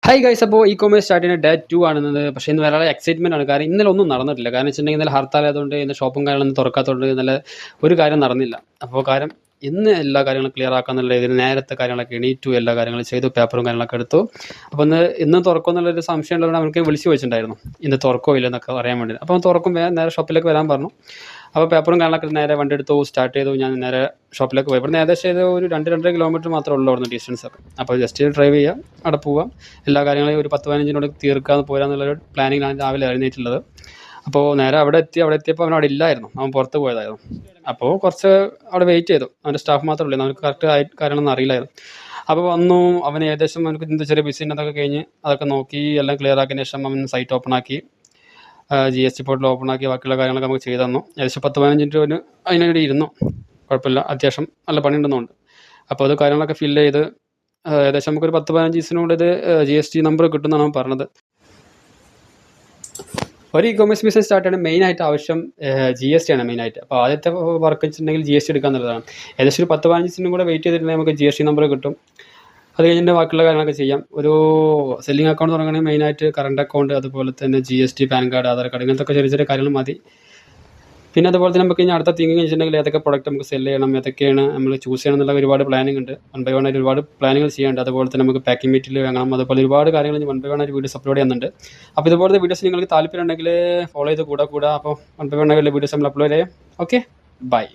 Hi guys, അപ്പോൾ E commerce start ചെയ്യുന്ന day 2 ആണെന്നത്. പക്ഷേ ഇന്ന് വളരെ എക്സൈറ്റ്മെൻ്റ് ആണ്. കാരണം ഇന്നലെ ഒന്നും നടന്നിട്ടില്ല. കാരണം വെച്ചിട്ടുണ്ടെങ്കിൽ ഇന്നലെ ഹർത്താലായതുകൊണ്ട് ഇന്ന് ഷോപ്പും കാര്യങ്ങളൊന്നും തുറക്കാത്തതുകൊണ്ട് ഇന്നലെ ഒരു കാര്യം നടന്നില്ല. അപ്പോൾ കാര്യം ഇന്ന് എല്ലാ കാര്യങ്ങളും ക്ലിയർ ആക്കാന്നുള്ള ഇതിന് നേരത്തെ കാര്യങ്ങളൊക്കെ എണീറ്റു, എല്ലാ കാര്യങ്ങളും ചെയ്തു, പേപ്പറും കാര്യങ്ങളൊക്കെ എടുത്തു. അപ്പോൾ ഇന്ന് തുറക്കും എന്നുള്ളൊരു സംശയം ഉള്ളതുകൊണ്ട് അവർക്ക് വിളിച്ച് വെച്ചിട്ടുണ്ടായിരുന്നു ഇന്ന് തുറക്കോ ഇല്ലെന്നൊക്കെ അറിയാൻ വേണ്ടി. അപ്പോൾ തുറക്കും, നേരെ ഷോപ്പിലേക്ക് വരാൻ പറഞ്ഞു. അപ്പോൾ പേപ്പറും കാര്യങ്ങളൊക്കെ നേരെ വണ്ടി എടുത്തു, സ്റ്റാർട്ട് ചെയ്തു. ഞാൻ നേരെ ഷോപ്പിലേക്ക് പോയി. ഇവിടെ ഏകദേശം ഒരു 2-2.5 കിലോമീറ്റർ മാത്രമേ ഉള്ളൂ അവിടുന്ന് ഡിസ്റ്റൻസ് ഒക്കെ. അപ്പോൾ ജസ്റ്റ് ഡ്രൈവ് ചെയ്യാം, അവിടെ പോവാം, എല്ലാ കാര്യങ്ങളും ഒരു 10-15 തീർക്കാതെ പോരാന്നുള്ളൊരു പ്ലാനിങ്ങിലാണ് രാവിലെ എഴുന്നേറ്റുള്ളത്. അപ്പോൾ നേരെ അവിടെ എത്തിയപ്പോൾ അവൻ അവിടെ ഇല്ലായിരുന്നു, അവൻ പുറത്ത് പോയതായിരുന്നു. അപ്പോൾ കുറച്ച് അവിടെ വെയിറ്റ് ചെയ്തു. അവൻ്റെ സ്റ്റാഫ് മാത്രമേ ഉള്ളൂ, അവർക്ക് കറക്റ്റ് ആയിട്ട് കാര്യങ്ങളൊന്നും അറിയില്ലായിരുന്നു. അപ്പോൾ വന്നു, അവൻ ഏകദേശം അവനക്ക് എന്ത് ചെറിയ ബിസിൻ്റെ അതൊക്കെ കഴിഞ്ഞ് അതൊക്കെ നോക്കി എല്ലാം ക്ലിയർ ആക്കിയതിന് ശേഷം അവൻ സൈറ്റ് ഓപ്പൺ ആക്കി, GST പോർട്ടൽ ഓപ്പൺ ആക്കി, ബാക്കിയുള്ള കാര്യങ്ങളൊക്കെ നമുക്ക് ചെയ്തു തന്നു. ഏകദേശം 10-15 മിനിറ്റ് അതിനുവേണ്ടി ഇരുന്നു. കുഴപ്പമില്ല, അത്യാവശ്യം നല്ല പണി ഉണ്ടെന്നുണ്ട്. അപ്പോൾ അത് കാര്യങ്ങളൊക്കെ ഫില്ല് ചെയ്ത് ഏകദേശം നമുക്കൊരു 10-15 ദിവസത്തിനുള്ളിൽ ഇത് GST നമ്പർ കിട്ടുമെന്നാണ് അവൻ പറഞ്ഞത്. ഒരു ഇ കൊമേഴ്സ് ബിസിനസ് സ്റ്റാർട്ട് ചെയ്യാൻ മെയിനായിട്ട് ആവശ്യം GST ആണ് മെയിനായിട്ട്. അപ്പോൾ ആദ്യത്തെ വർക്ക് വെച്ചിട്ടുണ്ടെങ്കിൽ GST എടുക്കുക എന്നുള്ളതാണ്. ഏകദേശം ഒരു 10-15 ദിവസത്തിനും കൂടെ വെയിറ്റ് ചെയ്തിട്ടുണ്ടെങ്കിൽ നമുക്ക് GST നമ്പർ കിട്ടും. അത് കഴിഞ്ഞിട്ട് ബാക്കിയുള്ള കാര്യങ്ങളൊക്കെ ചെയ്യാം. ഒരു സെല്ലിംഗ് അക്കൗണ്ട് തുടങ്ങണമെങ്കിൽ മെയിനായിട്ട് കറണ്ട് അക്കൗണ്ട്, അതുപോലെ തന്നെ GST, pan card, Aadhaar card, ഇങ്ങനത്തെ ചെറിയ ചെറിയ കാര്യങ്ങൾ മതി. പിന്നെ അതുപോലെ തന്നെ നമുക്ക് ഇനി അടുത്ത തിങ്കിങ് വെച്ചിട്ടുണ്ടെങ്കിൽ ഏതൊക്കെ പ്രൊഡക്റ്റ് നമുക്ക് സെല് ചെയ്യണം, ഏതൊക്കെയാണ് നമ്മൾ ചൂസ് ചെയ്യണം എന്നുള്ള ഒരുപാട് പ്ലാനിങ് ഉണ്ട്. 1 by 1 ആയിട്ട് ഒരുപാട് പ്ലാനുകൾ ചെയ്യാനുണ്ട്. അതുപോലെ തന്നെ നമുക്ക് പാക്കിംഗ് മെറ്റീരിയൽ വാങ്ങണം, അതുപോലെ ഒരുപാട് കാര്യങ്ങൾ 1 by 1 ആയിട്ട് വീഡിയോസ് അപ്ലോഡ് ചെയ്യുന്നുണ്ട്. അപ്പോൾ ഇതുപോലത്തെ വീഡിയോസ് നിങ്ങൾക്ക് താല്പര്യം ഉണ്ടെങ്കിൽ ഫോളോ ചെയ്ത് കൂടാ. അപ്പോൾ 1 by 1 ആയിട്ടുള്ള വീഡിയോസ് നമ്മൾ അപ്ലോഡ് ചെയ്യാം. Okay, by.